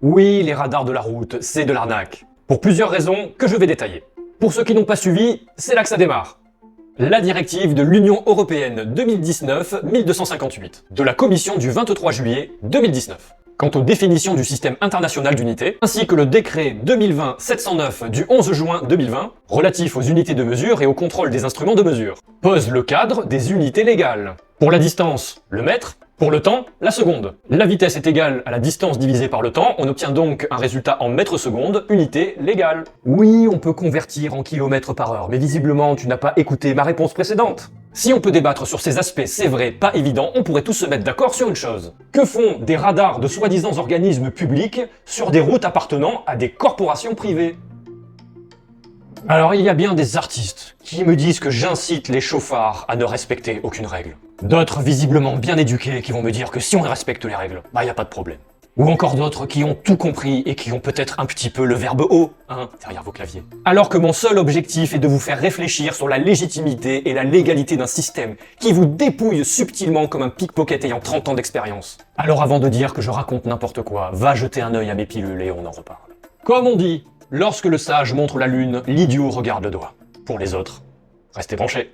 Oui, les radars de la route, c'est de l'arnaque. Pour plusieurs raisons que je vais détailler. Pour ceux qui n'ont pas suivi, c'est là que ça démarre. La directive de l'Union Européenne 2019-1258, de la Commission du 23 juillet 2019. Quant aux définitions du système international d'unités, ainsi que le décret 2020-709 du 11 juin 2020, relatif aux unités de mesure et au contrôle des instruments de mesure, pose le cadre des unités légales. Pour la distance, le mètre. Pour le temps, la seconde. La vitesse est égale à la distance divisée par le temps, on obtient donc un résultat en mètres secondes, unité légale. Oui, on peut convertir en kilomètres par heure, mais visiblement tu n'as pas écouté ma réponse précédente. Si on peut débattre sur ces aspects, c'est vrai, pas évident, on pourrait tous se mettre d'accord sur une chose. Que font des radars de soi-disant organismes publics sur des routes appartenant à des corporations privées? Alors il y a bien des artistes qui me disent que j'incite les chauffards à ne respecter aucune règle. D'autres visiblement bien éduqués qui vont me dire que si on respecte les règles, bah y a pas de problème. Ou encore d'autres qui ont tout compris et qui ont peut-être un petit peu le verbe haut, derrière vos claviers. Alors que mon seul objectif est de vous faire réfléchir sur la légitimité et la légalité d'un système qui vous dépouille subtilement comme un pickpocket ayant 30 ans d'expérience. Alors avant de dire que je raconte n'importe quoi, va jeter un œil à mes pilules et on en reparle. Comme on dit, lorsque le sage montre la lune, l'idiot regarde le doigt. Pour les autres, restez branchés.